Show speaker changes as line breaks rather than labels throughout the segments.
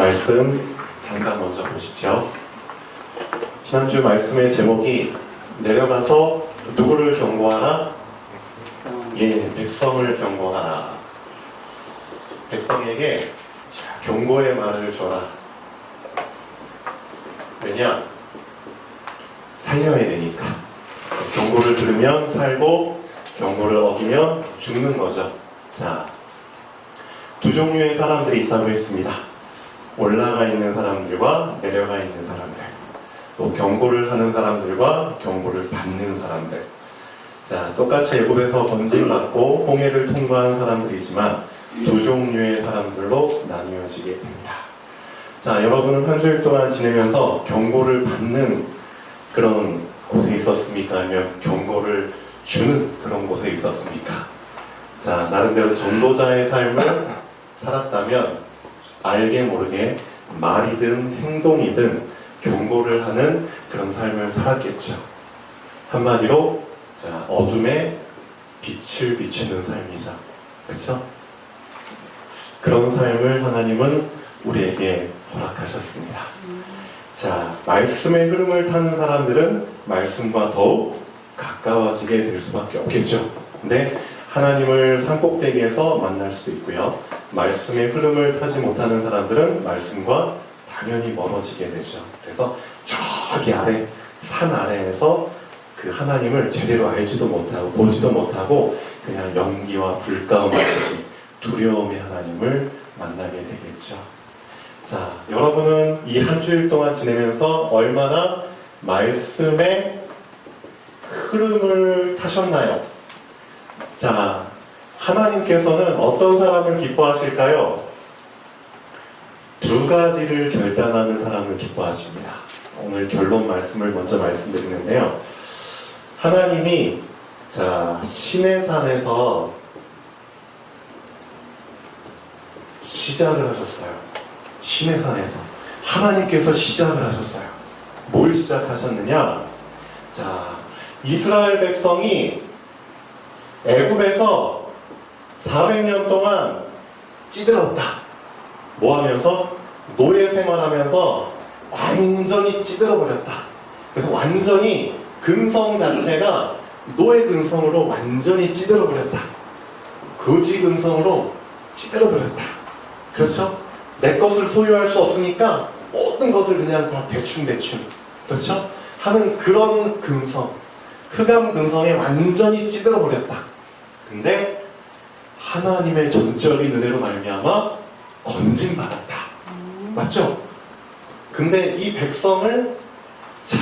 말씀 잠깐 먼저 보시죠. 지난주 말씀의 제목이 내려가서 누구를 경고하라? 예, 백성을 경고하라. 백성에게 경고의 말을 줘라. 왜냐? 살려야 되니까. 경고를 들으면 살고 경고를 어기면 죽는 거죠. 자, 두 종류의 사람들이 있다고 했습니다. 올라가 있는 사람들과 내려가 있는 사람들, 또 경고를 하는 사람들과 경고를 받는 사람들. 자, 똑같이 애굽에서 번짐받고 홍해를 통과한 사람들이지만 두 종류의 사람들로 나뉘어지게 됩니다. 자, 여러분은 한 주일 동안 지내면서 경고를 받는 그런 곳에 있었습니까? 아니면 경고를 주는 그런 곳에 있었습니까? 자, 나름대로 전도자의 삶을 살았다면 알게 모르게 말이든 행동이든 경고를 하는 그런 삶을 살았겠죠. 한마디로 자, 어둠에 빛을 비추는 삶이죠. 그렇죠? 그런 삶을 하나님은 우리에게 허락하셨습니다. 자, 말씀의 흐름을 타는 사람들은 말씀과 더욱 가까워지게 될 수밖에 없겠죠. 근데 하나님을 산꼭대기에서 만날 수도 있고요. 말씀의 흐름을 타지 못하는 사람들은 말씀과 당연히 멀어지게 되죠. 그래서 저기 아래, 산 아래에서 그 하나님을 제대로 알지도 못하고 보지도 못하고 그냥 연기와 불 가운데서 두려움의 하나님을 만나게 되겠죠. 자, 여러분은 이 한 주일 동안 지내면서 얼마나 말씀의 흐름을 타셨나요? 자, 하나님께서는 어떤 사람을 기뻐하실까요? 두 가지를 결단하는 사람을 기뻐하십니다. 오늘 결론 말씀을 먼저 말씀드리는데요. 하나님이 자, 시내산에서 시작을 하셨어요. 시내산에서 하나님께서 시작을 하셨어요. 뭘 시작하셨느냐? 자, 이스라엘 백성이 애굽에서 400년 동안 찌들었다. 뭐 하면서? 노예 생활하면서 완전히 찌들어버렸다. 그래서 완전히 근성 자체가 노예 근성으로 완전히 찌들어버렸다. 거지 근성으로 찌들어버렸다. 그렇죠? 내 것을 소유할 수 없으니까 모든 것을 그냥 다 대충 그렇죠? 하는 그런 근성, 흑암 근성에 완전히 찌들어버렸다. 근데 하나님의 전적인 은혜로 말미암아 건짐받았다. 맞죠? 근데 이 백성을 자,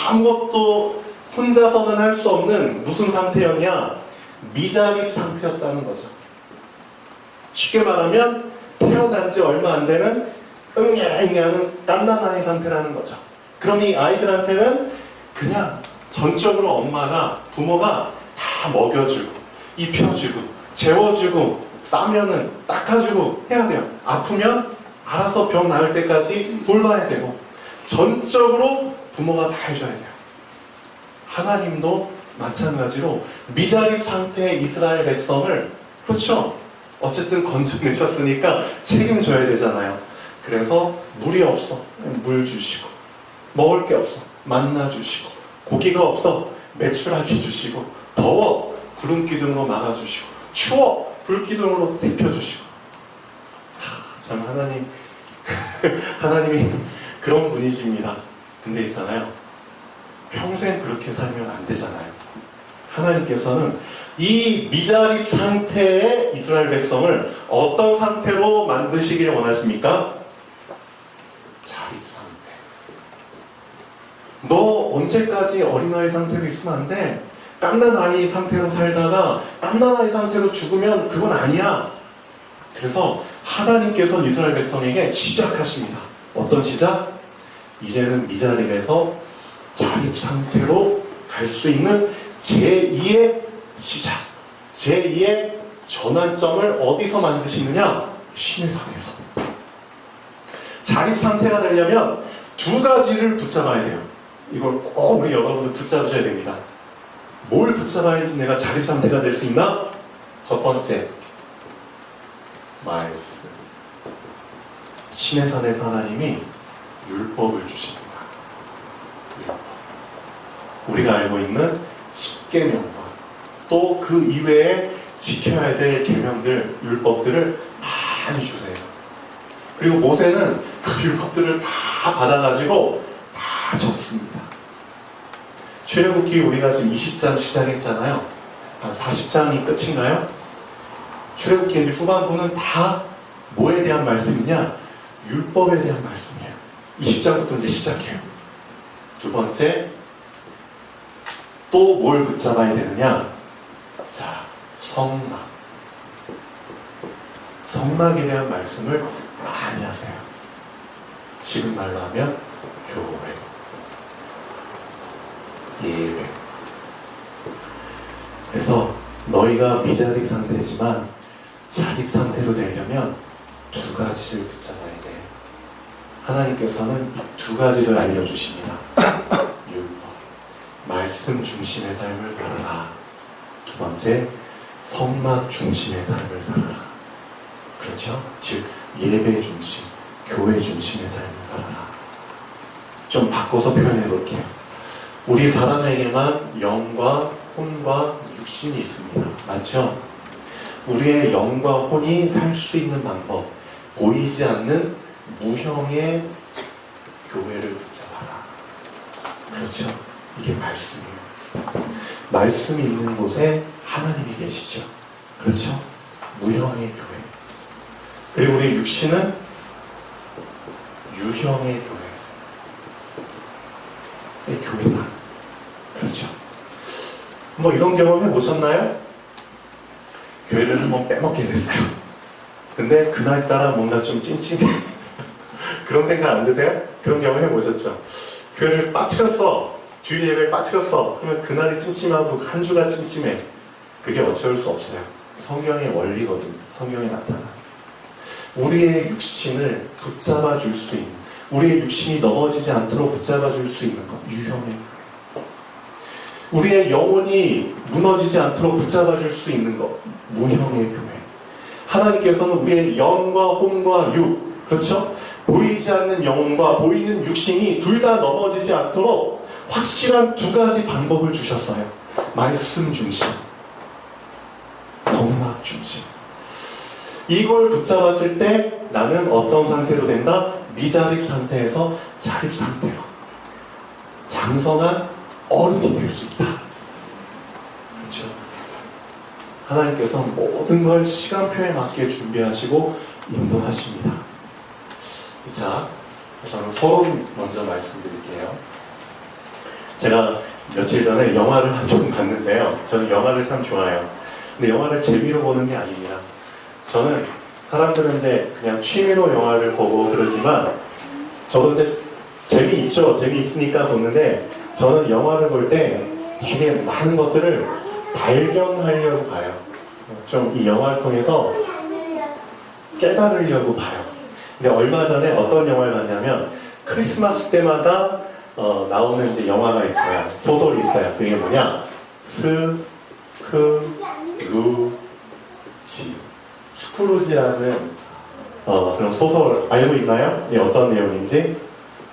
아무것도 혼자서는 할 수 없는 무슨 상태였냐? 미자립 상태였다는 거죠. 쉽게 말하면 태어난 지 얼마 안 되는 응애응애하는 갓난아이 상태라는 거죠. 그럼 이 아이들한테는 그냥 전적으로 엄마가, 부모가 다 먹여주고 입혀주고 재워주고 싸면은 닦아주고 해야 돼요. 아프면 알아서 병 나을 때까지 돌봐야 되고 전적으로 부모가 다 해줘야 돼요. 하나님도 마찬가지로 미자립 상태의 이스라엘 백성을, 그렇죠? 어쨌든 건져내셨으니까 책임져야 되잖아요. 그래서 물이 없어, 물 주시고, 먹을 게 없어, 만나 주시고, 고기가 없어, 메추라기 주시고, 더워, 구름 기둥으로 막아주시고, 추워, 불 기둥으로 데펴주시고. 참 하나님 하나님이 그런 분이십니다. 근데 있잖아요, 평생 그렇게 살면 안 되잖아요. 하나님께서는 이 미자립 상태의 이스라엘 백성을 어떤 상태로 만드시길 원하십니까? 자립 상태. 너 언제까지 어린아이 상태로 있으면 안 돼. 갓난아이 상태로 살다가 갓난아이 상태로 죽으면 그건 아니야. 그래서 하나님께서 이스라엘 백성에게 시작하십니다. 어떤 시작? 이제는 미자립에서 자립 상태로 갈 수 있는 제2의 시작, 제2의 전환점을 어디서 만드시느냐? 시내산에서. 자립 상태가 되려면 두 가지를 붙잡아야 돼요. 이걸 꼭 우리 여러분들 붙잡으셔야 됩니다. 뭘 붙잡아야지 내가 자립 상태가 될 수 있나? 첫 번째, 말씀. 신의 산에서 하나님이 율법을 주십니다. 율법. 우리가 알고 있는 십계명과 또 그 이외에 지켜야 될 계명들, 율법들을 많이 주세요. 그리고 모세는 그 율법들을 다 받아가지고 다 적습니다. 출애굽기 우리가 지금 20장 시작했잖아요. 40장이 끝인가요? 출애굽기 이제 후반부는 다 뭐에 대한 말씀이냐? 율법에 대한 말씀이에요. 20장부터 이제 시작해요. 두 번째, 또 뭘 붙잡아야 되느냐? 자, 성막. 성막에 대한 말씀을 많이 하세요. 지금 말로 하면 교회, 예배. 그래서 너희가 미자립 상태지만 자립 상태로 되려면 두 가지를 붙잡아야 돼. 하나님께서는 이 두 가지를 알려주십니다. 율법, 말씀 중심의 삶을 살아라. 두 번째, 성막 중심의 삶을 살아라. 그렇죠? 즉 예배 중심, 교회 중심의 삶을 살아라. 좀 바꿔서 표현해 볼게요. 우리 사람에게만 영과 혼과 육신이 있습니다. 맞죠? 우리의 영과 혼이 살 수 있는 방법, 보이지 않는 무형의 교회를 붙잡아라. 그렇죠? 이게 말씀이에요. 말씀이 있는 곳에 하나님이 계시죠. 그렇죠? 무형의 교회. 그리고 우리 육신은 유형의 교회. 교회다. 그렇죠? 뭐 이런 경험 해보셨나요? 교회를 한번 빼먹게 됐어요. 근데 그날따라 뭔가 좀 찜찜해. 그런 생각 안 드세요? 그런 경험 해보셨죠? 교회를 빠뜨렸어. 주일 예배를 빠뜨렸어. 그러면 그날이 찜찜하고 한 주가 찜찜해. 그게 어쩔 수 없어요. 성경의 원리거든요. 성경에 나타나. 우리의 육신을 붙잡아 줄 수 있는, 우리의 육신이 넘어지지 않도록 붙잡아 줄 수 있는 것, 유형의 교회. 우리의 영혼이 무너지지 않도록 붙잡아 줄 수 있는 것, 무형의 교회. 하나님께서는 우리의 영과 혼과 육, 그렇죠? 보이지 않는 영혼과 보이는 육신이 둘 다 넘어지지 않도록 확실한 두 가지 방법을 주셨어요. 말씀 중심, 성막 중심. 이걸 붙잡았을 때 나는 어떤 상태로 된다? 미자립 상태에서 자립 상태로 장성한 어른이 될 수 있다. 그렇죠? 하나님께서 모든 걸 시간표에 맞게 준비하시고 인도하십니다. 자, 저는 서론 먼저 말씀드릴게요. 제가 며칠 전에 영화를 한 편 봤는데요. 저는 영화를 참 좋아해요. 근데 영화를 재미로 보는 게 아닙니다. 저는 사람들은 이제 그냥 취미로 영화를 보고 그러지만 저도 이제 재미있죠. 재미있으니까 보는데 저는 영화를 볼 때 되게 많은 것들을 발견하려고 봐요. 좀 이 영화를 통해서 깨달으려고 봐요. 근데 얼마 전에 어떤 영화를 봤냐면 크리스마스 때마다 나오는 이제 영화가 있어요. 소설이 있어요. 그게 뭐냐? 스크루지라는 그런 소설 알고 있나요? 예, 어떤 내용인지?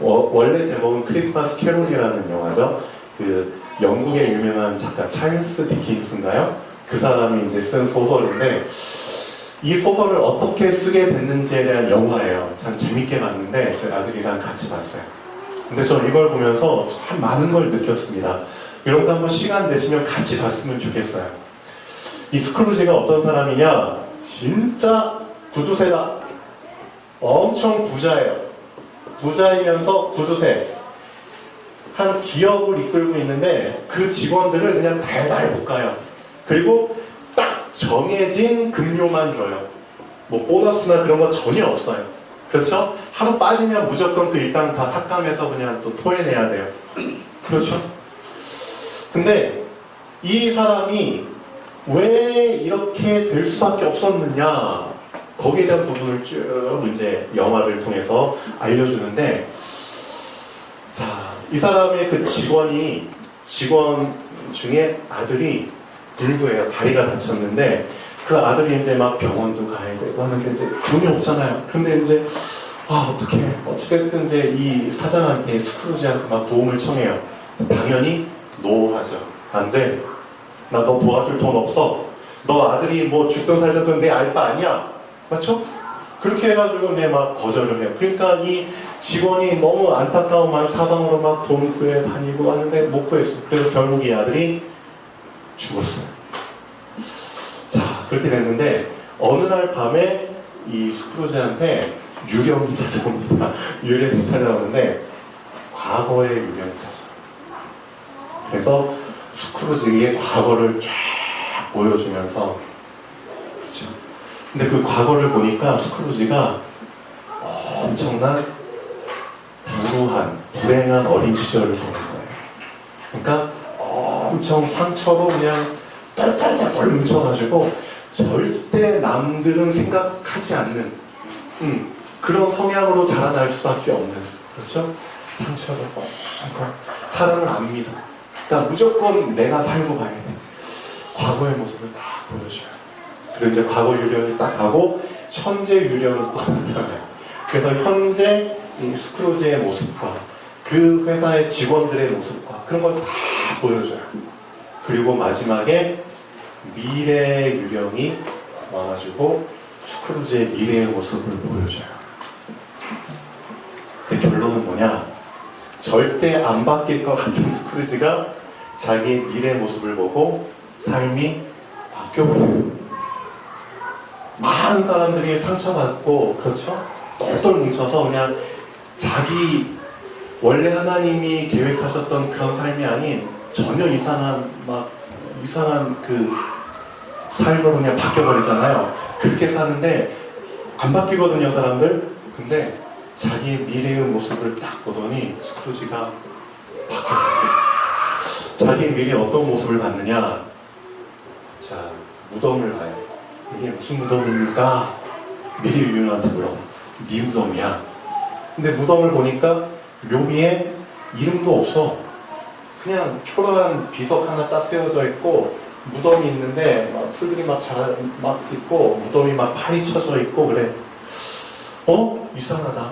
원래 제목은 크리스마스 캐롤이라는 영화죠. 그 영국의 유명한 작가 찰스 디킨스인가요? 그 사람이 이제 쓴 소설인데 이 소설을 어떻게 쓰게 됐는지에 대한 영화예요. 참 재밌게 봤는데 저희 아들이랑 같이 봤어요. 근데 저는 이걸 보면서 참 많은 걸 느꼈습니다. 이런 거 한번 시간 되시면 같이 봤으면 좋겠어요. 이 스크루지가 어떤 사람이냐? 진짜 구두쇠다. 엄청 부자예요. 부자이면서 구두쇠. 한 기업을 이끌고 있는데 그 직원들을 그냥 달달 볶아요. 그리고 딱 정해진 급료만 줘요. 뭐 보너스나 그런 거 전혀 없어요. 그렇죠? 하루 빠지면 무조건 그 일당 다 삭감해서 그냥 또 토해내야 돼요. 그렇죠? 근데 이 사람이 왜 이렇게 될 수밖에 없었느냐, 거기에 대한 부분을 쭉 이제 영화를 통해서 알려주는데, 자, 이 사람의 그 직원 중에 아들이 불구예요. 다리가 다쳤는데 그 아들이 이제 막 병원도 가야 되고 하는데 이제 돈이 없잖아요. 근데 이제 어떡해. 어찌됐든 이제 이 사장한테 스크루지한테 막 도움을 청해요. 당연히 노 하죠. 안 돼. 나 너 도와줄 돈 없어. 너 아들이 뭐 죽든 살든 그건 내 알 바 아니야. 맞죠? 그렇게 해가지고 막 거절을 해요. 그러니까 이 직원이 너무 안타까운 마음 사방으로 막 돈 구해 다니고 하는데 못 구했어. 그래서 결국 이 아들이 죽었어요. 자, 그렇게 됐는데 어느 날 밤에 이 스크루지한테 유령이 찾아옵니다. 유령이 찾아오는데 과거의 유령이 찾아와요. 그래서 스크루지의 과거를 쫙 보여주면서 그렇죠. 근데 그 과거를 보니까 스크루지가 엄청난 불행한 어린 시절을 보는 거예요. 그러니까 엄청 상처로 그냥 떨떨떨떨 뭉쳐가지고 절대 남들은 생각하지 않는 그런 성향으로 자라날 수밖에 없는 그렇죠? 상처를 사랑을 압니다. 그러니까 무조건 내가 살고 가야 돼. 과거의 모습을 딱 보여줘요. 그리고 이제 과거 유령이 딱 가고 현재 유령이 또 나타나요. 그래서 현재 이 스크루지의 모습과 그 회사의 직원들의 모습과 그런 걸 다 보여줘요. 그리고 마지막에 미래의 유령이 와가지고 스크루지의 미래의 모습을 보여줘요. 근데 결론은 뭐냐? 절대 안 바뀔 것 같은 스크루지가 자기의 미래의 모습을 보고 삶이 바뀌어버려요. 많은 사람들이 상처받고 그렇죠? 똘똘 뭉쳐서 그냥 자기 원래 하나님이 계획하셨던 그런 삶이 아닌 전혀 이상한 그 삶으로 그냥 바뀌어버리잖아요. 그렇게 사는데 안 바뀌거든요, 사람들. 근데 자기의 미래의 모습을 딱 보더니 스크루지가 바뀌어요. 자기의 미래에 어떤 모습을 봤느냐? 자, 무덤을 가요. 이게 무슨 무덤입니까? 미래 유령한테 물어. 네 무덤이야. 근데 무덤을 보니까 묘미에 이름도 없어. 그냥 초라한 비석 하나 딱 세워져 있고 무덤이 있는데 막 풀들이 막 있고 무덤이 막 파헤쳐져 있고 그래. 이상하다.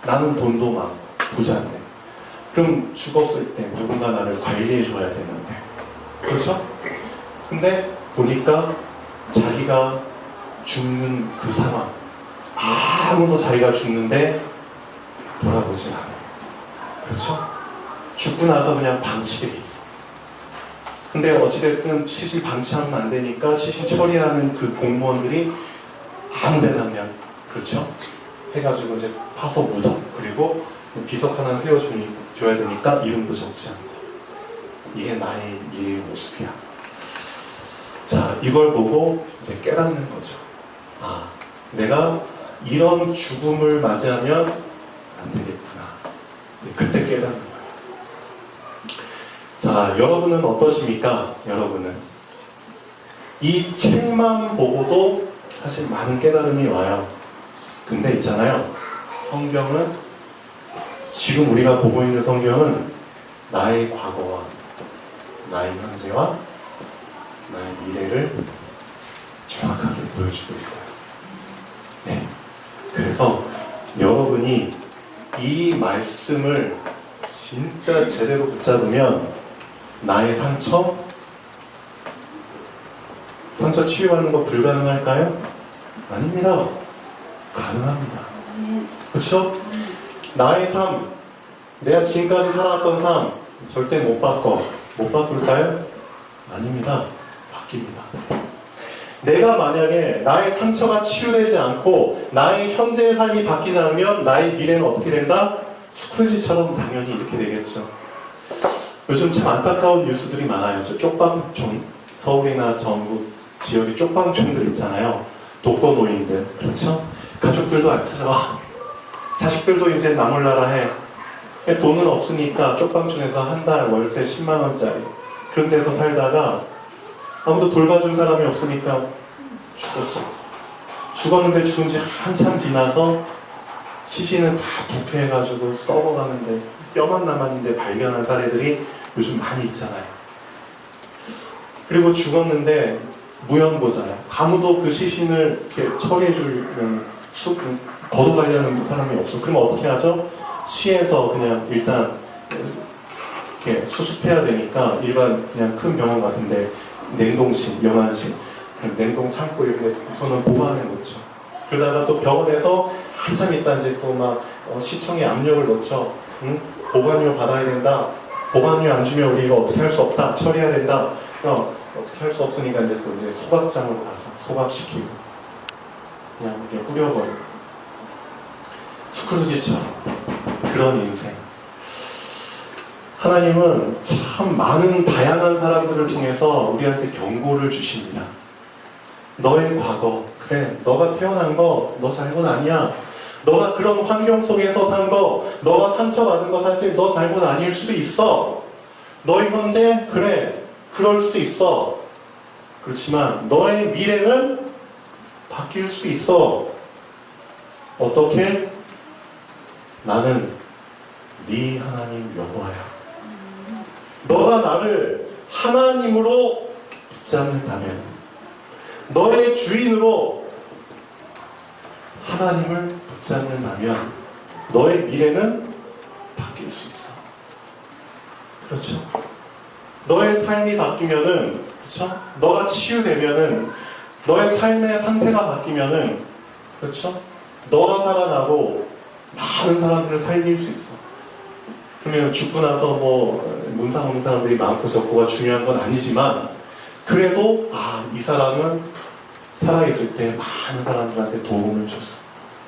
나는 돈도 많고 부자인데 그럼 죽었을 때 누군가 나를 관리해줘야 되는데 그렇죠? 근데 보니까 자기가 죽는 그 상황 아무도 자기가 죽는데 돌아보지 않아요. 그렇죠? 죽고 나서 그냥 방치돼 있어. 근데 어찌됐든 시신 방치하면 안 되니까 시신 처리하는 그 공무원들이 아무데나 그냥 그렇죠? 해가지고 이제 파서 묻어. 그리고 비석 하나 세워줘야 되니까 이름도 적지 않고. 이게 나의 미래의 모습이야. 자, 이걸 보고 이제 깨닫는 거죠. 내가 이런 죽음을 맞이하면 안 되겠구나. 그때 깨닫는 거예요. 자, 여러분은 어떠십니까? 여러분은 이 책만 보고도 사실 많은 깨달음이 와요. 근데 있잖아요. 성경은 지금 우리가 보고 있는 성경은 나의 과거와 나의 현재와 나의 미래를 정확하게 보여주고 있어요. 네. 그래서 여러분이 이 말씀을 진짜 제대로 붙잡으면 나의 상처 치유하는 거 불가능할까요? 아닙니다. 가능합니다. 그렇죠? 나의 삶, 내가 지금까지 살아왔던 삶 절대 못 바꿀까요? 아닙니다. 바뀝니다. 내가 만약에 나의 상처가 치유되지 않고 나의 현재의 삶이 바뀌지 않으면 나의 미래는 어떻게 된다? 스크루지처럼 당연히 이렇게 되겠죠. 요즘 참 안타까운 뉴스들이 많아요. 저 쪽방촌, 서울이나 전국 지역의 쪽방촌들 있잖아요. 독거노인들, 그렇죠? 가족들도 안 찾아와. 자식들도 이제 나 몰라라 해. 돈은 없으니까 쪽방촌에서 한 달 월세 10만 원짜리 그런 데서 살다가 아무도 돌봐준 사람이 없으니까 죽었어. 죽었는데 죽은 지 한참 지나서 시신은 다 부패해가지고 썩어가는데 뼈만 남았는데 발견한 사례들이 요즘 많이 있잖아요. 그리고 죽었는데 무연고잖아요. 아무도 그 시신을 이렇게 처리해주는 걷어가려는 사람이 없어. 그럼 어떻게 하죠? 시에서 그냥 일단 이렇게 수습해야 되니까 일반 그냥 큰 병원 같은데 냉동실, 영안실, 냉동 창고 이런 데 우선은 보관해 놓죠. 그러다가 또 병원에서 한참 있다 이제 또 막 시청에 압력을 넣죠. 응? 보관료 받아야 된다. 보관료 안 주면 우리 이거 어떻게 할 수 없다. 처리해야 된다. 어떻게 할 수 없으니까 이제 또 이제 소각장으로 가서 소각시키고 그냥 이렇게 뿌려버리고 스크루지처럼 그런 인생. 하나님은 참 많은 다양한 사람들을 통해서 우리한테 경고를 주십니다. 너의 과거, 그래, 너가 태어난 거 너 잘못 아니야. 너가 그런 환경 속에서 산 거, 너가 상처받은 거 사실 너 잘못 아닐 수 있어. 너의 현재, 그래, 그럴 수 있어. 그렇지만 너의 미래는 바뀔 수 있어. 어떻게? 나는 네 하나님 여호와야. 너가 나를 하나님으로 붙잡는다면, 너의 주인으로 하나님을 붙잡는다면 너의 미래는 바뀔 수 있어. 그렇죠? 너의 삶이 바뀌면은, 그렇죠? 너가 치유되면은, 너의 삶의 상태가 바뀌면은, 그렇죠? 너가 살아나고 많은 사람들을 살릴 수 있어. 그러면 죽고 나서 뭐 문상 없는 사람들이 많고 적고가 중요한 건 아니지만, 그래도 이 사람은 살아있을 때 많은 사람들한테 도움을 줬어.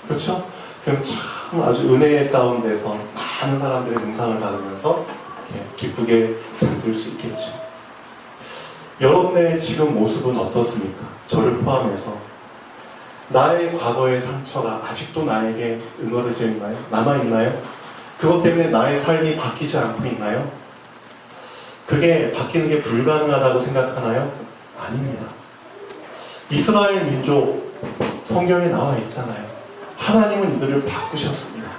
그렇죠? 그럼 참 아주 은혜의 가운데서 많은 사람들의 문상을 받으면서 기쁘게 잠들 수 있겠죠. 여러분의 지금 모습은 어떻습니까? 저를 포함해서 나의 과거의 상처가 아직도 나에게 응어려져 있나요? 남아있나요? 그것 때문에 나의 삶이 바뀌지 않고 있나요? 그게 바뀌는 게 불가능하다고 생각하나요? 아닙니다. 이스라엘 민족 성경에 나와 있잖아요. 하나님은 이들을 바꾸셨습니다.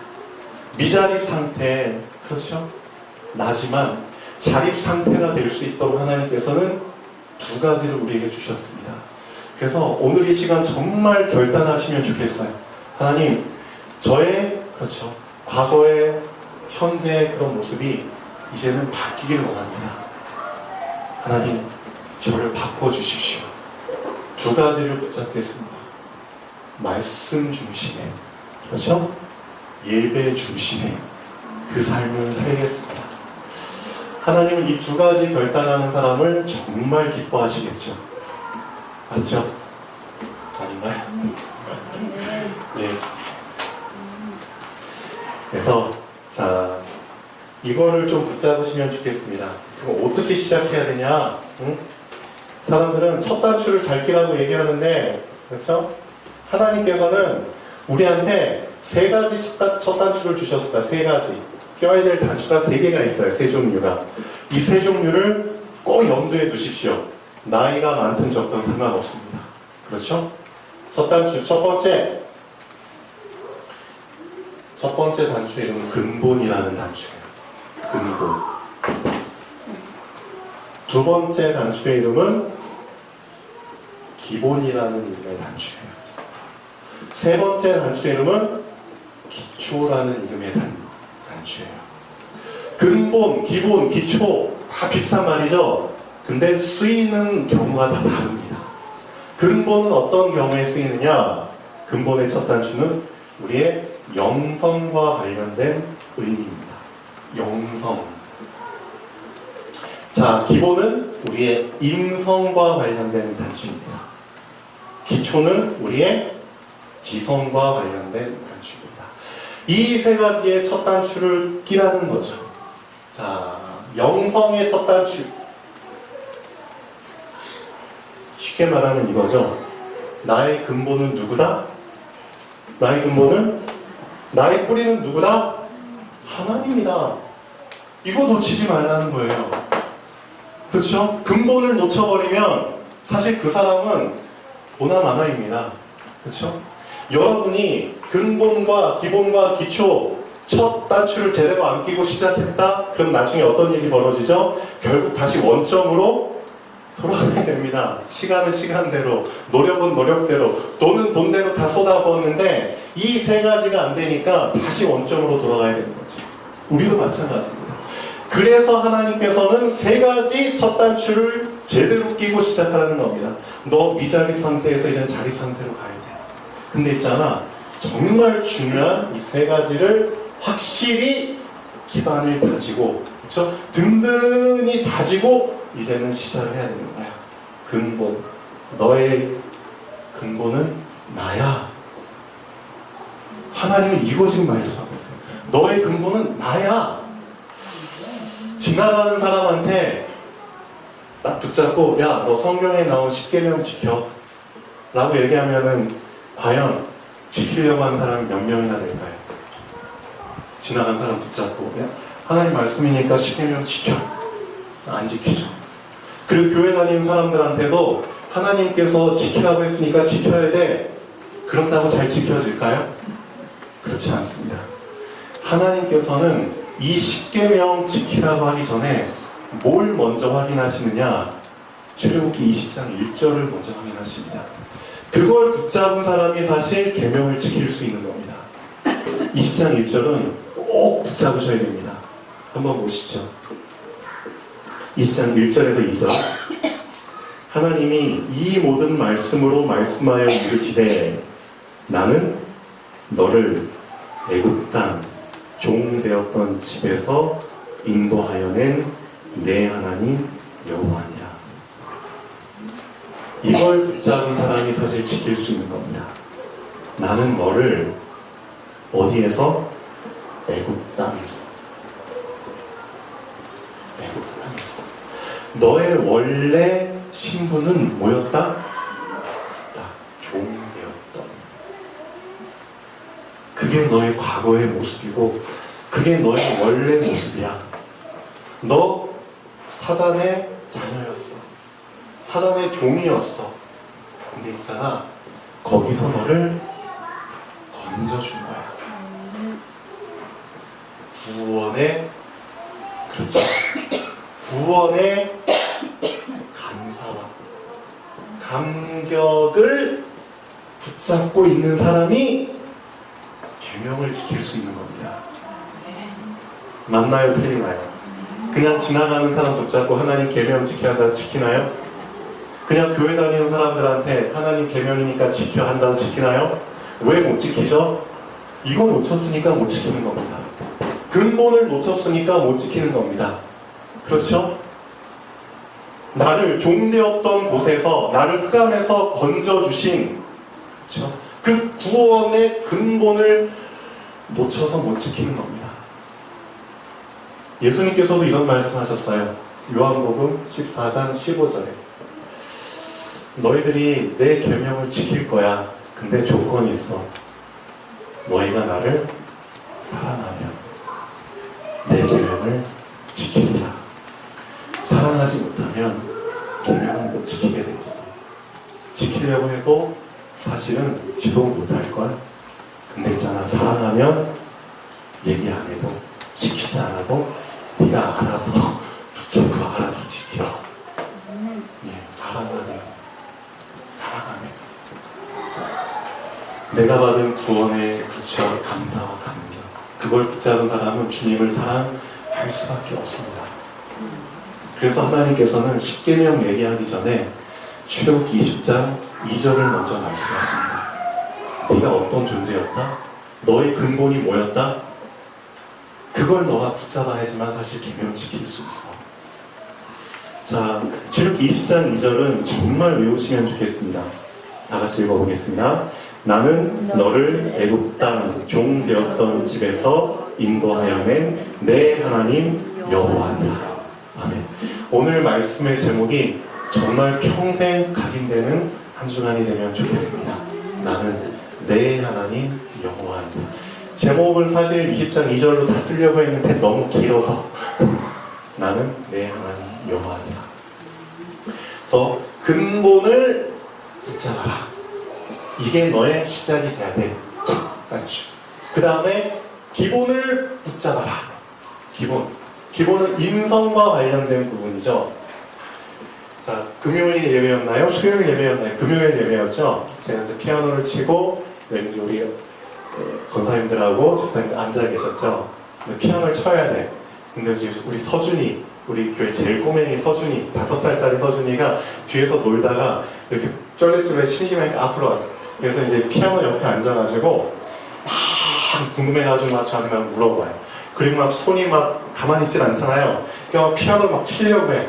미자립 상태, 그렇죠? 나지만 자립 상태가 될 수 있도록 하나님께서는 두 가지를 우리에게 주셨습니다. 그래서 오늘 이 시간 정말 결단하시면 좋겠어요. 하나님, 저의, 그렇죠, 과거의 현재의 그런 모습이 이제는 바뀌길 원합니다. 하나님, 저를 바꿔주십시오. 두 가지를 붙잡겠습니다. 말씀 중심에, 그렇죠? 예배 중심에 그 삶을 살겠습니다. 하나님은 이 두 가지 결단하는 사람을 정말 기뻐하시겠죠. 맞죠? 아닌가요? 네. 그래서 자, 이거를 좀 붙잡으시면 좋겠습니다. 그럼 어떻게 시작해야 되냐? 응? 사람들은 첫 단추를 잘 끼라고 얘기하는데, 그렇죠? 하나님께서는 우리한테 세 가지 첫 단추를 주셨을까? 세 가지. 껴야 될 단추가 세 개가 있어요. 세 종류가. 이 세 종류를 꼭 염두에 두십시오. 나이가 많든 적든 상관없습니다. 그렇죠? 첫 단추, 첫 번째 단추의 이름은 근본이라는 단추예요. 근본. 두 번째 단추의 이름은 기본이라는 이름의 단추예요. 세 번째 단추의 이름은 기초라는 이름의 단추예요. 근본, 기본, 기초 다 비슷한 말이죠. 근데 쓰이는 경우가 다 다릅니다. 근본은 어떤 경우에 쓰이느냐? 근본의 첫 단추는 우리의 영성과 관련된 의미입니다. 영성. 자, 기본은 우리의 임성과 관련된 단추입니다. 기초는 우리의 지성과 관련된 단추입니다. 이 세 가지의 첫 단추를 끼라는 거죠. 자, 영성의 첫 단추. 쉽게 말하면 이거죠. 나의 근본은 누구다? 나의 근본은? 나의 뿌리는 누구다? 하나님이다. 이거 놓치지 말라는 거예요. 그렇죠? 근본을 놓쳐버리면 사실 그 사람은 보나마나입니다. 그렇죠? 여러분이 근본과 기본과 기초 첫 단추를 제대로 안 끼고 시작했다? 그럼 나중에 어떤 일이 벌어지죠? 결국 다시 원점으로 돌아가게 됩니다. 시간은 시간대로, 노력은 노력대로, 돈은 돈대로 다 쏟아부었는데 이 세 가지가 안 되니까 다시 원점으로 돌아가야 되는 거죠. 우리도 마찬가지입니다. 그래서 하나님께서는 세 가지 첫 단추를 제대로 끼고 시작하라는 겁니다. 너 미자립 상태에서 이제 자립 상태로 가야 돼. 근데 있잖아, 정말 중요한 이 세 가지를 확실히 기반을 다지고, 그렇죠? 든든히 다지고 이제는 시작을 해야 되는 거야. 근본, 너의 근본은 나야. 하나님은 이거 지금 말씀하고 있어요. 너의 근본은 나야. 지나가는 사람한테 딱 붙잡고, 야, 너 성경에 나온 10계명 지켜 라고 얘기하면은 과연 지키려고 하는 사람이 몇 명이나 될까요? 지나간 사람 붙잡고, 야, 하나님 말씀이니까 10계명 지켜. 안 지키죠. 그리고 교회 다니는 사람들한테도 하나님께서 지키라고 했으니까 지켜야 돼. 그런다고 잘 지켜질까요? 그렇지 않습니다. 하나님께서는 이 10계명 지키라고 하기 전에 뭘 먼저 확인하시느냐? 출애굽기 20장 1절을 먼저 확인하십니다. 그걸 붙잡은 사람이 사실 계명을 지킬 수 있는 겁니다. 20장 1절은 꼭 붙잡으셔야 됩니다. 한번 보시죠. 20장 1절에서 2절. 하나님이 이 모든 말씀으로 말씀하여 이르시되 나는 너를 애굽 땅 종 되었던 집에서 인도하여 낸 내 하나님 여호와니라. 이걸 붙잡은 사람이 사실 지킬 수 있는 겁니다. 나는 너를 어디에서? 애굽 땅에서. 애굽 땅에서. 너의 원래 신분은 뭐였다? 종 되었던. 그게 너의 과거의 모습이고 그게 너의 원래 모습이야. 너 사단의 자녀였어. 사단의 종이었어. 근데 있잖아, 거기서 너를 건져준 거야. 구원의, 그렇죠, 구원의 감사와 감격을 붙잡고 있는 사람이 계명을 지킬 수 있는 겁니다. 맞나요? 틀리나요? 그냥 지나가는 사람 붙잡고 하나님 계명 지켜야 한다고 지키나요? 그냥 교회 다니는 사람들한테 하나님 계명이니까 지켜야 한다고 지키나요? 왜 못 지키죠? 이거 놓쳤으니까 못 지키는 겁니다. 근본을 놓쳤으니까 못 지키는 겁니다. 그렇죠? 나를 종되었던 곳에서 나를 흑암에서 건져주신, 그렇죠? 그 구원의 근본을 놓쳐서 못 지키는 겁니다. 예수님께서도 이런 말씀하셨어요. 요한복음 14장 15절에 너희들이 내 계명을 지킬 거야. 근데 조건이 있어. 너희가 나를 사랑하면 내 계명을 지키리라. 사랑하지 못하면 계명을 못 지키게 돼 있어. 지키려고 해도 사실은 지속 못할걸. 근데 있잖아, 사랑하면 얘기 안 해도 지키지 않아도 네가 알아서 붙잡고 알아서 지켜. 사랑하면 내가 받은 구원의, 그렇죠, 감사와 감격, 그걸 붙잡은 사람은 주님을 사랑할 수밖에 없습니다. 그래서 하나님께서는 10계명 얘기하기 전에 출애굽기 20장 2절을 먼저 말씀하십니다. 네가 어떤 존재였다? 너의 근본이 뭐였다? 그걸 너가 붙잡아야지만 사실 계명 지킬 수 있어. 자, 출애굽기 20장 2절은 정말 외우시면 좋겠습니다. 다 같이 읽어보겠습니다. 나는 너를 애굽 땅 종 되었던 집에서 인도하여 낸 내 하나님 여호와니라. 아멘. 오늘 말씀의 제목이 정말 평생 각인되는 한 주간이 되면 좋겠습니다. 나는 내 하나님 여호와니라. 제목을 사실 20장 2절로 다 쓰려고 했는데 너무 길어서 나는 내 하나님 여호와니라. 그래서 근본을 붙잡아라. 이게 너의 시작이 돼야 돼. 첫 단추. 그 다음에 기본을 붙잡아라. 기본은 인성과 관련된 부분이죠. 자, 금요일 예배였나요? 수요일 예배였나요? 금요일 예배였죠. 제가 이제 피아노를 치고 왠지 우리 권사님들하고 집사님들 앉아 계셨죠. 근데 피아노를 쳐야 돼. 근데 이제 우리 서준이, 우리 교회 제일 꼬맹이 서준이, 5살짜리 서준이가 뒤에서 놀다가 이렇게 쫄래쫄래 심심하니까 앞으로 왔어. 그래서 이제 피아노 옆에 앉아가지고 막 궁금해가지고 막 저한테 막 물어봐요. 그리고 막 손이 막 가만히 있질 않잖아요. 그러니까 막 피아노를 막 치려고 해.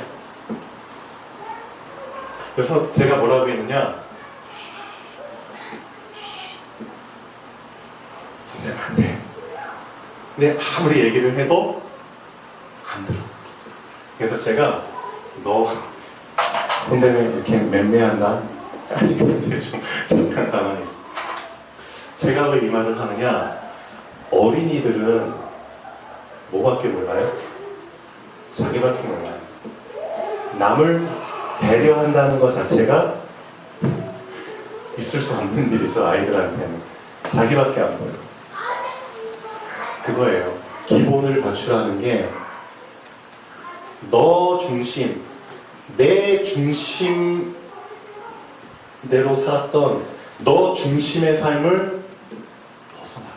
그래서 제가 뭐라고 했느냐, 선생님 안 돼. 근데 아무리 얘기를 해도 안 들어. 그래서 제가 너 선생님 이렇게 맴매한다. 아니 이제 좀 잠깐 가만히 있어. 제가 왜 이 말을 하느냐, 어린이들은 뭐밖에 몰라요? 자기밖에 몰라요. 남을 배려한다는 것 자체가 있을 수 없는 일이죠. 아이들한테는 자기밖에 안 보여요. 그거예요. 기본을 갖추라는 게 너 중심, 내 중심대로 살았던 너 중심의 삶을 벗어나라.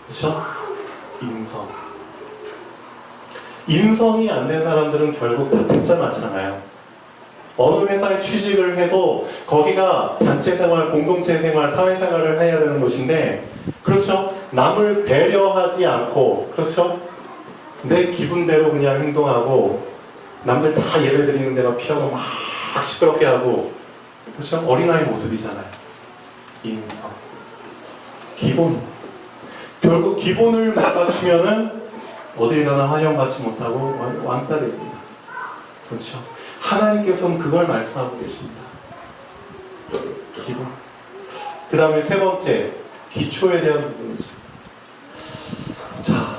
그렇죠? 인성이 안 된 사람들은 결국 다 듣자 맞잖아요. 어느 회사에 취직을 해도 거기가 단체 생활, 공동체 생활, 사회 생활을 해야 되는 곳인데, 그렇죠? 남을 배려하지 않고, 그렇죠? 내 기분대로 그냥 행동하고, 남들 다 예배 드리는 데만 피하고 막 시끄럽게 하고, 그렇죠? 어린아이 모습이잖아요. 인성. 기본. 결국 기본을 못 갖추면은 어딜 가나 환영받지 못하고 왕따 됩니다. 그렇죠? 하나님께서는 그걸 말씀하고 계십니다. 기본. 그 다음에 세 번째, 기초에 대한 부분이죠. 자,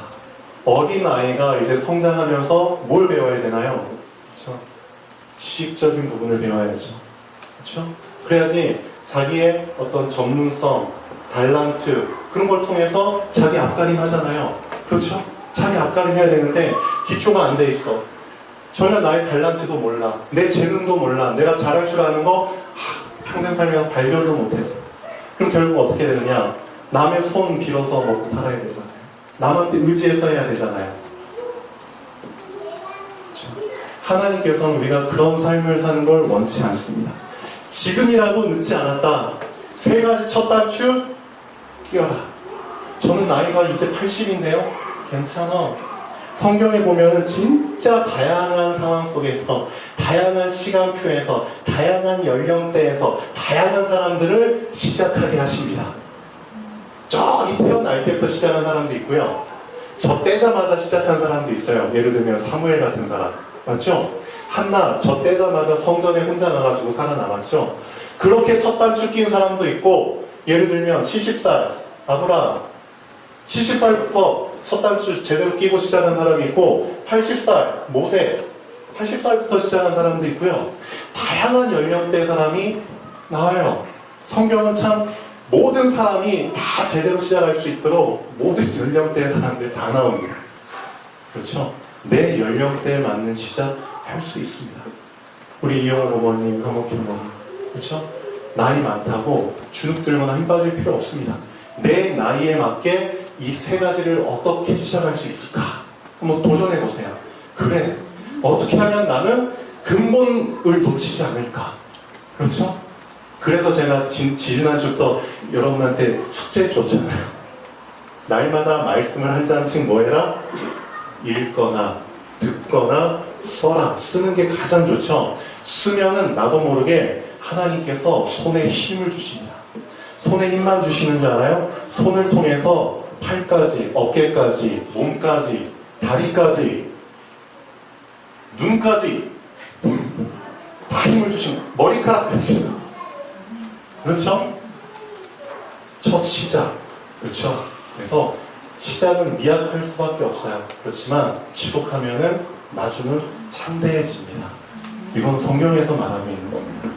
어린아이가 이제 성장하면서 뭘 배워야 되나요? 그렇죠? 지식적인 부분을 배워야죠. 그렇죠? 그래야지 자기의 어떤 전문성, 달란트, 그런 걸 통해서 자기 앞가림 하잖아요. 그렇죠? 자기 앞가림 해야 되는데 기초가 안 돼 있어. 전혀 나의 달란트도 몰라. 내 재능도 몰라. 내가 잘할 줄 아는 거 평생 살면서 발견도 못했어. 그럼 결국 어떻게 되느냐? 남의 손 빌어서 먹고 살아야 되잖아요. 남한테 의지해서 해야 되잖아요. 그렇죠? 하나님께서는 우리가 그런 삶을 사는 걸 원치 않습니다. 지금이라도 늦지 않았다. 3가지 첫 단추 끼워라. 저는 나이가 이제 80인데요. 괜찮아. 성경에 보면은 진짜 다양한 상황 속에서, 다양한 시간표에서, 다양한 연령대에서, 다양한 사람들을 시작하게 하십니다. 저기 태어날 때부터 시작한 사람도 있고요. 저 떼자마자 시작한 사람도 있어요. 예를 들면 사무엘 같은 사람. 맞죠? 한나 저 떼자마자 성전에 혼자 나가지고 살아남았죠? 그렇게 첫 단추 낀 사람도 있고, 예를 들면 70살 아브라함, 70살부터 첫 단추 제대로 끼고 시작한 사람이 있고, 80살 모세, 80살부터 시작한 사람도 있고요. 다양한 연령대 사람이 나와요. 성경은 참 모든 사람이 다 제대로 시작할 수 있도록 모든 연령대의 사람들 다 나옵니다. 그렇죠? 내 연령대에 맞는 시작할 수 있습니다. 우리 이영호 어머님, 강목희 어머님, 그렇죠? 나이 많다고 주눅 들거나 힘 빠질 필요 없습니다. 내 나이에 맞게 이 3가지를 어떻게 시작할 수 있을까? 한번 도전해보세요. 그래, 어떻게 하면 나는 근본을 놓치지 않을까? 그렇죠? 그래서 제가 지난주부터 여러분한테 숙제 줬잖아요. 날마다 말씀을 한 장씩 뭐 해라? 읽거나 듣거나 써라. 쓰는 게 가장 좋죠. 쓰면은 나도 모르게 하나님께서 손에 힘을 주십니다. 손에 힘만 주시는 줄 알아요? 손을 통해서 팔까지, 어깨까지, 몸까지, 다리까지, 눈까지 다 힘을 주십니다. 머리카락까지. 그렇죠? 첫 시작. 그렇죠? 그래서 시작은 미약할 수밖에 없어요. 그렇지만 지속하면은 나중은 참대해집니다. 이건 성경에서 말하고 있는 겁니다.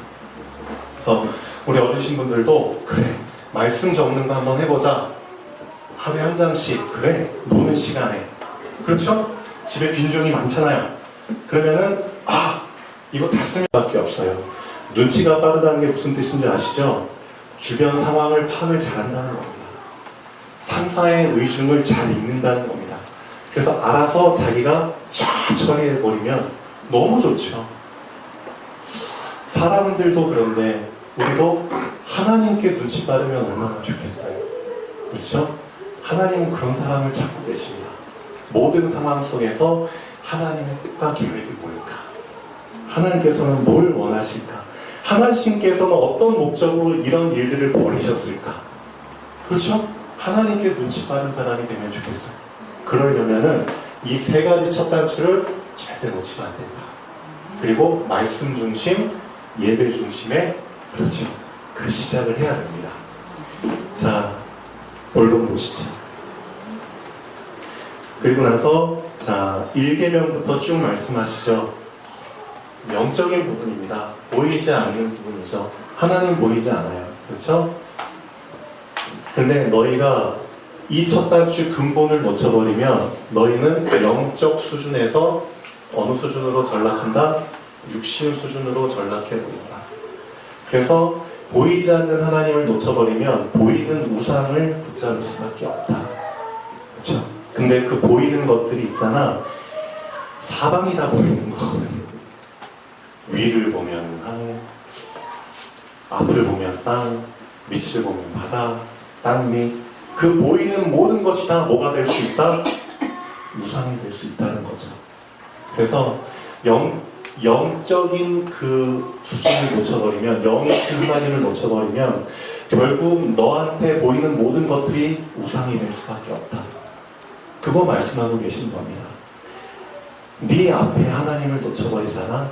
그래서 우리 어르신분들도 그래, 말씀 적는 거 한번 해보자. 하루에 한 장씩. 그래, 노는 시간에. 그렇죠? 집에 빈종이 많잖아요. 그러면은 이거 다 쓰면 밖에 없어요. 눈치가 빠르다는 게 무슨 뜻인지 아시죠? 주변 상황을 파악을 잘한다는 겁니다. 상사의 의중을 잘 읽는다는 겁니다. 그래서 알아서 자기가 쫙 처리해버리면 너무 좋죠. 사람들도 그런데 우리도 하나님께 눈치 빠르면 얼마나 좋겠어요. 그렇죠? 하나님은 그런 사람을 찾고 계십니다. 모든 상황 속에서 하나님의 뜻과 계획이 뭘까? 하나님께서는 뭘 원하실까? 하나님께서는 어떤 목적으로 이런 일들을 벌이셨을까? 그렇죠? 하나님께 눈치 빠른 사람이 되면 좋겠어요. 그러려면은 이 세 가지 첫 단추를 절대 놓치면 안 된다. 그리고 말씀 중심, 예배 중심의 그렇죠. 그 시작을 해야 됩니다. 자, 본론 보시죠. 그리고 나서 자 1계명부터 쭉 말씀하시죠. 영적인 부분입니다. 보이지 않는 부분이죠. 하나님 보이지 않아요. 그렇죠? 근데 너희가 이 첫 단추 근본을 놓쳐버리면 너희는 영적 수준에서 어느 수준으로 전락한다? 육신 수준으로 전락해버린다. 그래서 보이지 않는 하나님을 놓쳐버리면 보이는 우상을 붙잡을 수밖에 없다. 그렇죠? 근데 그 보이는 것들이 있잖아. 사방이 다 보이는 거거든요. 위를 보면 하늘, 앞을 보면 땅, 밑을 보면 바다, 땅 밑. 그 보이는 모든 것이 다 뭐가 될 수 있다? 우상이 될 수 있다는 거죠. 그래서 영적인 그 수준을 놓쳐버리면, 영이신 하나님을 놓쳐버리면 결국 너한테 보이는 모든 것들이 우상이 될 수밖에 없다. 그거 말씀하고 계신 겁니다. 네 앞에 하나님을 놓쳐버리잖아.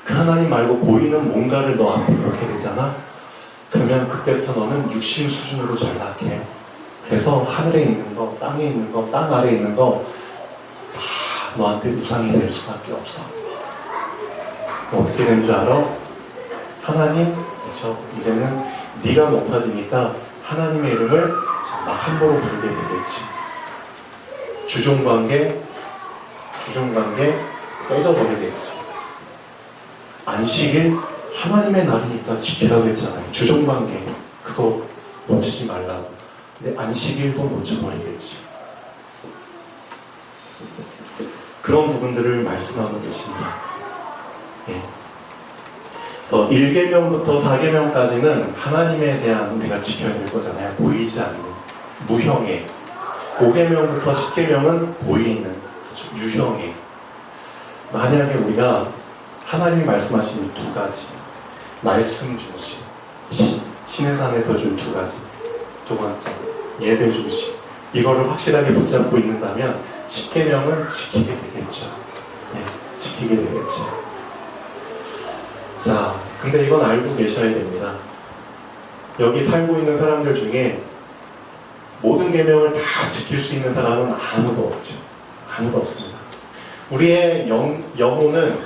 그 하나님 말고 보이는 뭔가를 너 앞에 놓게 되잖아. 그러면 그때부터 너는 육신 수준으로 전락해. 그래서 하늘에 있는 거, 땅에 있는 거, 땅 아래에 있는 거 다 너한테 우상이 될 수밖에 없어. 어떻게 된 줄 알아? 하나님, 그렇죠? 이제는 네가 높아지니까 하나님의 이름을 막 함부로 부르게 되겠지. 주종관계 깨져버리겠지. 안식일 하나님의 날이니까 지키라고 했잖아요. 주종관계 그거 놓치지 말라고. 근데 안식일도 놓쳐버리겠지. 그런 부분들을 말씀하고 계십니다. 예. 그래서 1계명부터 4계명까지는 하나님에 대한 우리가 지켜야 될 거잖아요. 보이지 않는 무형의. 5계명부터 10계명은 보이는 유형의. 만약에 우리가 하나님이 말씀하신 이 두 가지, 말씀 중심, 신의 산에서 준 두 가지, 두 번째 예배 중심, 이거를 확실하게 붙잡고 있는다면 10계명은 지키게 되겠죠. 네, 지키게 되겠죠. 자, 근데 이건 알고 계셔야 됩니다. 여기 살고 있는 사람들 중에 모든 계명을 다 지킬 수 있는 사람은 아무도 없죠. 아무도 없습니다. 우리의 영혼은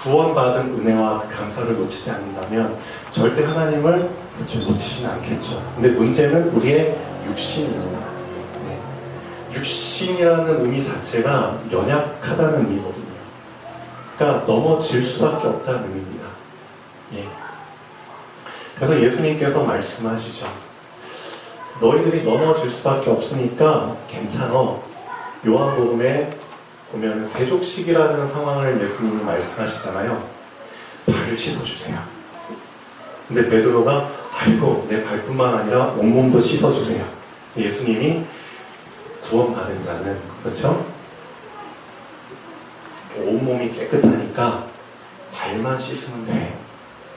구원받은 은혜와 감사를 놓치지 않는다면 절대 하나님을 놓치진 않겠죠. 근데 문제는 우리의 육신입니다. 네. 육신이라는 의미 자체가 연약하다는 의미거든요. 그러니까 넘어질 수밖에 없다는 의미입니다. 예. 그래서 예수님께서 말씀하시죠. 너희들이 넘어질 수밖에 없으니까 괜찮아. 요한복음에 보면 세족식이라는 상황을 예수님이 말씀하시잖아요. 발을 씻어주세요. 근데 베드로가 아이고 내 발뿐만 아니라 온몸도 씻어주세요. 예수님이 구원받은 자는 그렇죠? 온몸이 깨끗하니까 발만 씻으면 돼.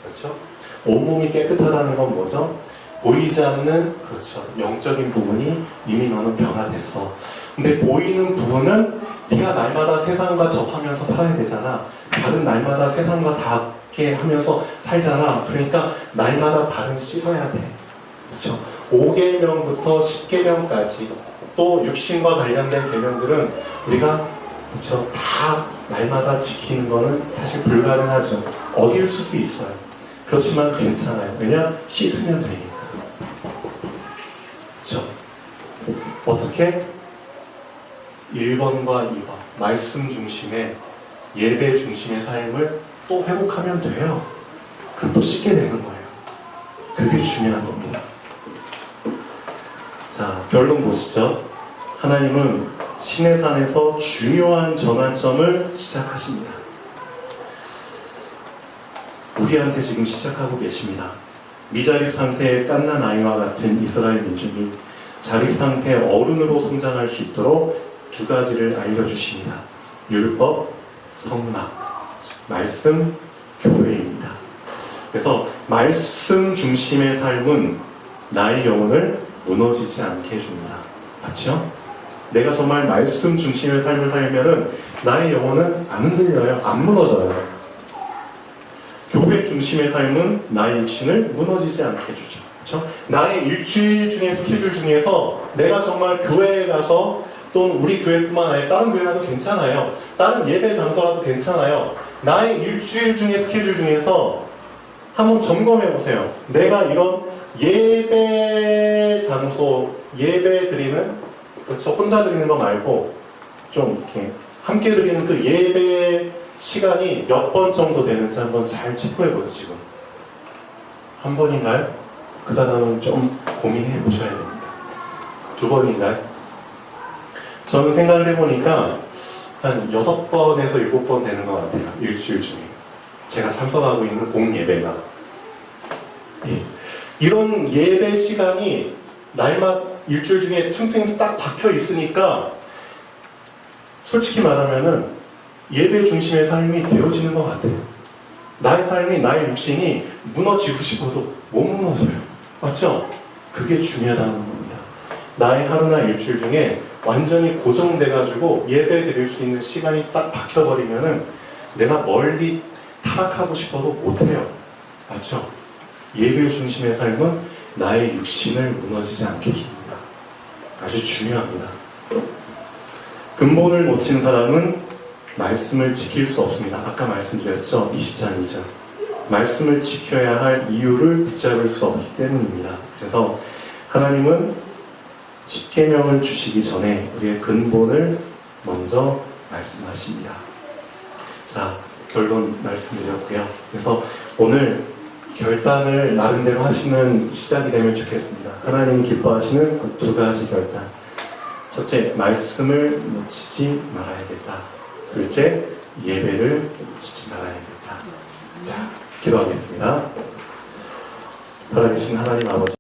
그렇죠? 온몸이 깨끗하다는 건 뭐죠? 보이지 않는 그렇죠. 영적인 부분이 이미 너는 변화됐어. 근데 보이는 부분은 네가 날마다 세상과 접하면서 살아야 되잖아. 발은 날마다 세상과 닿게 하면서 살잖아. 그러니까 날마다 발을 씻어야 돼. 그렇죠? 5계명부터 10계명까지 또 육신과 관련된 계명들은 우리가 그렇죠? 다 날마다 지키는 거는 사실 불가능하죠. 어길 수도 있어요. 그렇지만 괜찮아요. 왜냐? 씻으면 되니까. 그렇죠? 어떻게? 1번과 2번 말씀 중심의 예배 중심의 삶을 또 회복하면 돼요. 그럼 또 씻게 되는 거예요. 그게 중요한 겁니다. 자, 자, 결론 보시죠. 하나님은 시내산에서 중요한 전환점을 시작하십니다. 우리한테 지금 시작하고 계십니다. 미자립 상태의 갓난 아이와 같은 이스라엘 민족이 자립 상태의 어른으로 성장할 수 있도록 두 가지를 알려주십니다. 율법, 성막, 말씀, 교회입니다. 그래서 말씀 중심의 삶은 나의 영혼을 무너지지 않게 해줍니다. 맞죠? 내가 정말 말씀 중심의 삶을 살면은 나의 영혼은 안 흔들려요. 안 무너져요. 교회 중심의 삶은 나의 육신을 무너지지 않게 해주죠. 그렇죠? 나의 일주일 중에 스케줄 중에서 내가 정말 교회에 가서 또는 우리 교회뿐만 아니라 다른 교회 가도 괜찮아요. 다른 예배 장소라도 괜찮아요. 나의 일주일 중에 스케줄 중에서 한번 점검해 보세요. 내가 이런 예배 장소, 예배 드리는, 그렇죠? 혼자 드리는 거 말고 좀 이렇게 함께 드리는 그 예배 시간이 몇 번 정도 되는지 한번 잘 체크해 보세요. 지금 한 번인가요? 그 사람은 좀 고민해 보셔야 됩니다. 두 번인가요? 저는 생각을 해보니까 한 6번에서 7번 되는 것 같아요. 일주일 중에 제가 참석하고 있는 공예배가. 예. 이런 예배 시간이 날마다 일주일 중에 틈틈이 딱 박혀 있으니까 솔직히 말하면은 예배 중심의 삶이 되어지는 것 같아요. 나의 삶이, 나의 육신이 무너지고 싶어도 못 무너져요. 맞죠? 그게 중요하다는 겁니다. 나의 하루나 일주일 중에 완전히 고정돼가지고 예배 드릴 수 있는 시간이 딱 박혀버리면은 내가 멀리 타락하고 싶어도 못해요. 맞죠? 예배 중심의 삶은 나의 육신을 무너지지 않게 해줍니다. 아주 중요합니다. 근본을 놓친 사람은 말씀을 지킬 수 없습니다. 아까 말씀드렸죠? 20장 2절. 말씀을 지켜야 할 이유를 붙잡을 수 없기 때문입니다. 그래서 하나님은 십계명을 주시기 전에 우리의 근본을 먼저 말씀하십니다. 자, 결론 말씀드렸고요. 그래서 오늘 결단을 나름대로 하시는 시작이 되면 좋겠습니다. 하나님이 기뻐하시는 그 두 가지 결단. 첫째, 말씀을 놓치지 말아야겠다. 둘째, 예배를 놓치지 말아야겠다. 자, 기도하겠습니다. 살아계신 하나님 아버지,